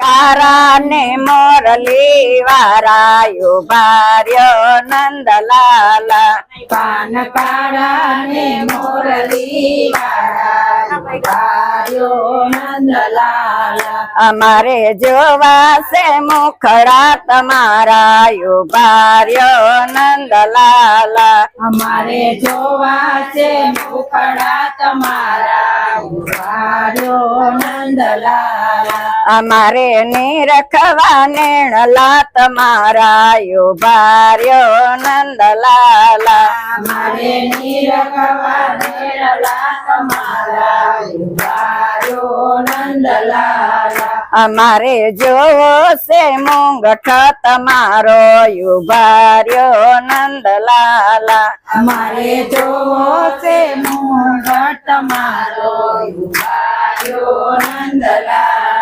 તારા ને મોરલી વારાયો ભાર્યો નંદલાલા પાન કાળા ને મોરલી વાળા ભાર્યો નંદલાલા અમારે જોવા છે મુખડા તમારા યો ભાર્યો નંદલાલા અમારે જોવા છે મુખડા તમારા ભાર્યો નંદલાલા અમારે નિરખવા નેણલા તમારા યો ભાર્યો નંદલાલા અમારે નિરખવા નેણલા તમારા ભાર્યો નંદલાલા અમારે જોવો છે મુંગઠ તમારો યો ભાર્યો નંદલાલા અમારે જોવો છે મુંગઠ તમારો ભાર્યો નંદલાલા